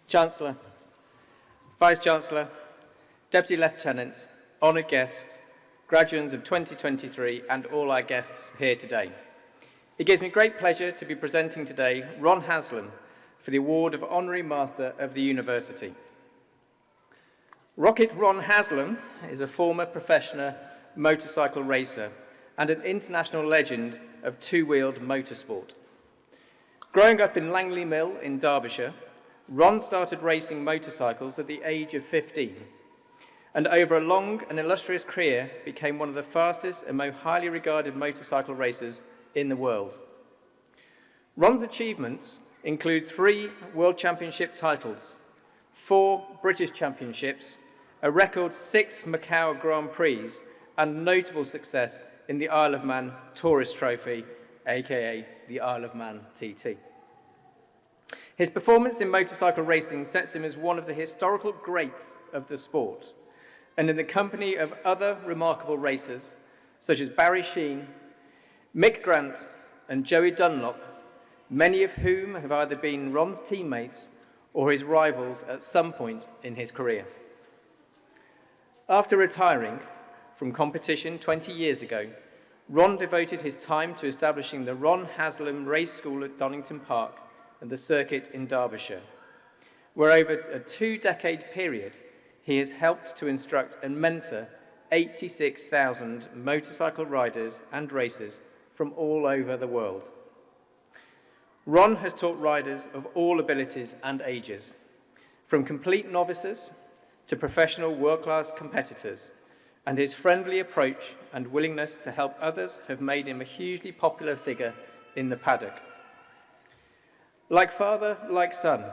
Chancellor, Vice-Chancellor, Deputy Lieutenant, honoured guests, graduates of 2023 and all our guests here today. It gives me great pleasure to be presenting today Ron Haslam for the award of Honorary Master of the University. Rocket Ron Haslam is a former professional motorcycle racer and an international legend of two-wheeled motorsport. Growing up in Langley Mill in Derbyshire, Ron started racing motorcycles at the age of 15, and over a long and illustrious career became one of the fastest and most highly regarded motorcycle racers in the world. Ron's achievements include 3 World Championship titles, 4 British Championships, a record 6 Macau Grand Prix, and notable success in the Isle of Man Tourist Trophy, aka the Isle of Man TT. His performance in motorcycle racing sets him as one of the historical greats of the sport, and in the company of other remarkable racers, such as Barry Sheene, Mick Grant, and Joey Dunlop, many of whom have either been Ron's teammates or his rivals at some point in his career. After retiring from competition 20 years ago, Ron devoted his time to establishing the Ron Haslam Race School at Donington Park and the circuit in Derbyshire, where over a 2-decade period he has helped to instruct and mentor 86,000 motorcycle riders and racers from all over the world. Ron has taught riders of all abilities and ages, from complete novices to professional world-class competitors, and his friendly approach and willingness to help others have made him a hugely popular figure in the paddock. Like father, like son,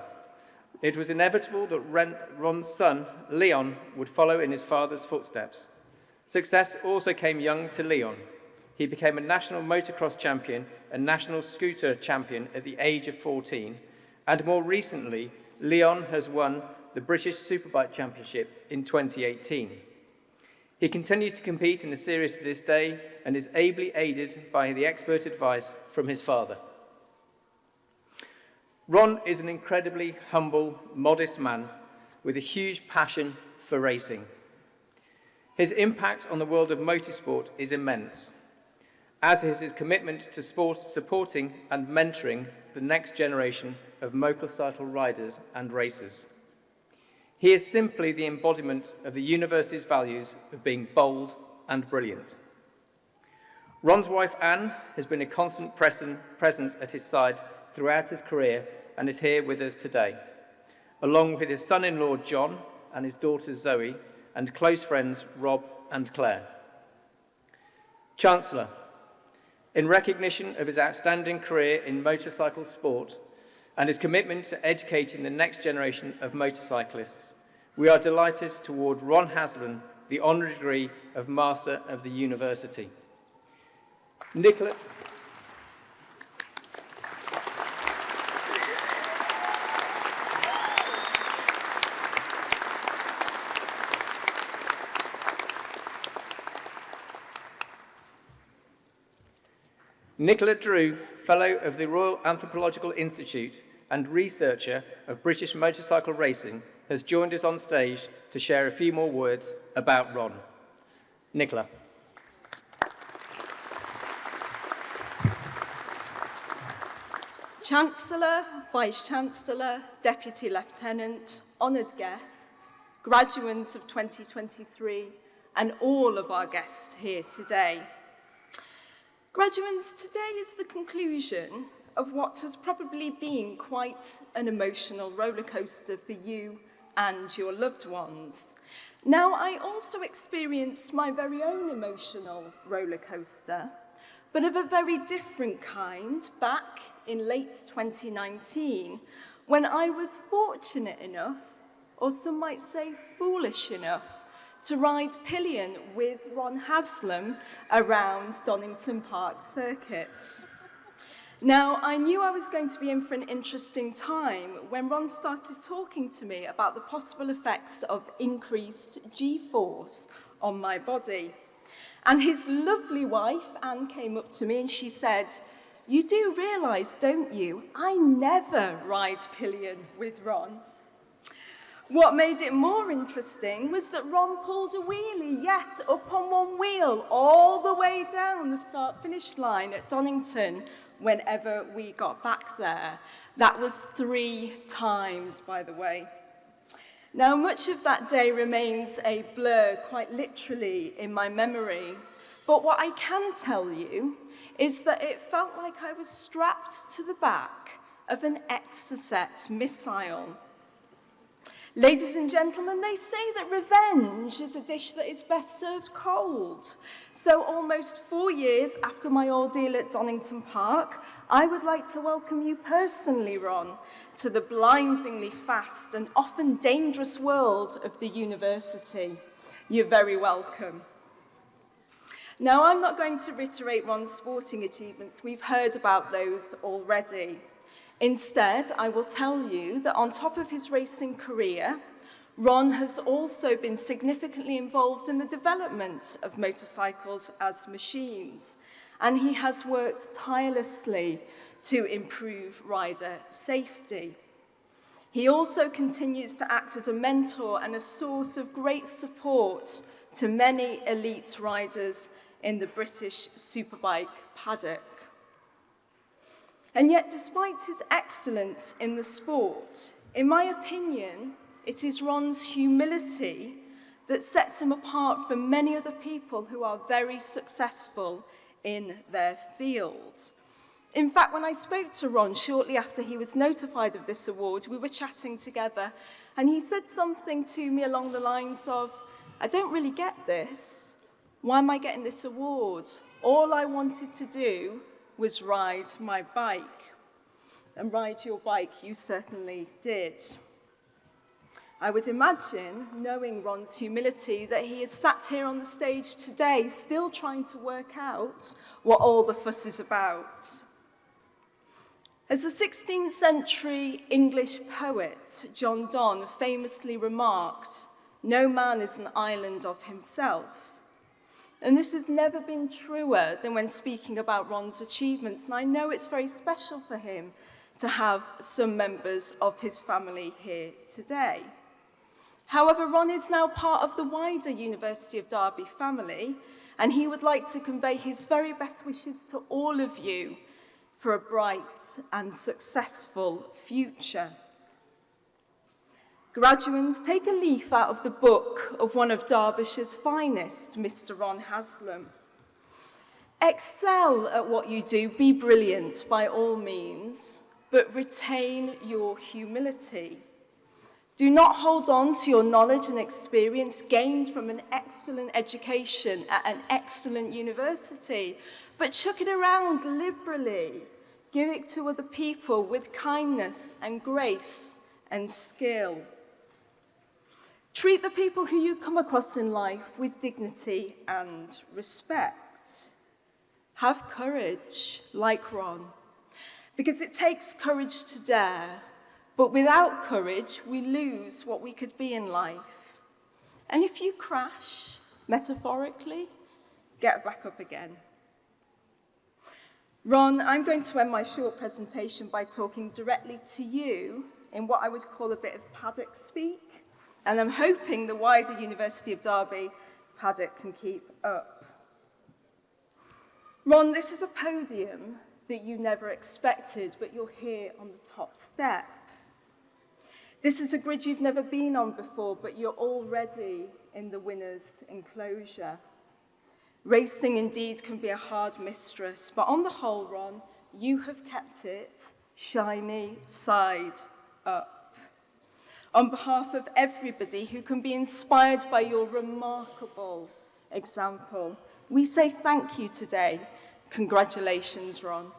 it was inevitable that Ron's son, Leon, would follow in his father's footsteps. Success also came young to Leon. He became a national motocross champion and national scooter champion at the age of 14, and more recently, Leon has won the British Superbike Championship in 2018. He continues to compete in the series to this day and is ably aided by the expert advice from his father. Ron is an incredibly humble, modest man with a huge passion for racing. His impact on the world of motorsport is immense, as is his commitment to supporting and mentoring the next generation of motorcycle riders and racers. He is simply the embodiment of the university's values of being bold and brilliant. Ron's wife, Anne, has been a constant presence at his side throughout his career and is here with us today, along with his son-in-law, John, and his daughter, Zoe, and close friends, Rob and Claire. Chancellor, in recognition of his outstanding career in motorcycle sport and his commitment to educating the next generation of motorcyclists, we are delighted to award Ron Haslam the honorary degree of Master of the University. Nicola Drew, Fellow of the Royal Anthropological Institute and researcher of British motorcycle racing, has joined us on stage to share a few more words about Ron. Nicola. Chancellor, Vice-Chancellor, Deputy Lieutenant, honoured guests, graduates of 2023, and all of our guests here today. Graduates, today is the conclusion of what has probably been quite an emotional rollercoaster for you and your loved ones. Now, I also experienced my very own emotional rollercoaster, but of a very different kind back in late 2019, when I was fortunate enough, or some might say foolish enough, to ride pillion with Ron Haslam around Donington Park circuit. Now, I knew I was going to be in for an interesting time when Ron started talking to me about the possible effects of increased G-force on my body. And his lovely wife, Anne, came up to me and she said, "You do realise, don't you, I never ride pillion with Ron." What made it more interesting was that Ron pulled a wheelie, yes, up on one wheel, all the way down the start-finish line at Donington whenever we got back there. That was 3 times, by the way. Now, much of that day remains a blur, quite literally, in my memory. But what I can tell you is that it felt like I was strapped to the back of an Exocet missile. Ladies and gentlemen, they say that revenge is a dish that is best served cold. So almost 4 years after my ordeal at Donington Park, I would like to welcome you personally, Ron, to the blindingly fast and often dangerous world of the university. You're very welcome. Now, I'm not going to reiterate Ron's sporting achievements. We've heard about those already. Instead, I will tell you that on top of his racing career, Ron has also been significantly involved in the development of motorcycles as machines, and he has worked tirelessly to improve rider safety. He also continues to act as a mentor and a source of great support to many elite riders in the British superbike paddock. And yet, despite his excellence in the sport, in my opinion, it is Ron's humility that sets him apart from many other people who are very successful in their field. In fact, when I spoke to Ron shortly after he was notified of this award, we were chatting together, and he said something to me along the lines of, "I don't really get this. Why am I getting this award? All I wanted to do was ride my bike." And ride your bike, you certainly did. I would imagine, knowing Ron's humility, that he had sat here on the stage today still trying to work out what all the fuss is about. As the 16th century English poet John Donne famously remarked, "No man is an island of himself." And this has never been truer than when speaking about Ron's achievements, and I know it's very special for him to have some members of his family here today. However, Ron is now part of the wider University of Derby family, and he would like to convey his very best wishes to all of you for a bright and successful future. Graduates, take a leaf out of the book of one of Derbyshire's finest, Mr. Ron Haslam. Excel at what you do, be brilliant by all means, but retain your humility. Do not hold on to your knowledge and experience gained from an excellent education at an excellent university, but chuck it around liberally. Give it to other people with kindness and grace and skill. Treat the people who you come across in life with dignity and respect. Have courage, like Ron, because it takes courage to dare, but without courage, we lose what we could be in life. And if you crash, metaphorically, get back up again. Ron, I'm going to end my short presentation by talking directly to you in what I would call a bit of paddock speak, and I'm hoping the wider University of Derby paddock can keep up. Ron, this is a podium that you never expected, but you're here on the top step. This is a grid you've never been on before, but you're already in the winner's enclosure. Racing indeed can be a hard mistress, but on the whole, Ron, you have kept it shiny side up. On behalf of everybody who can be inspired by your remarkable example, we say thank you today. Congratulations, Ron.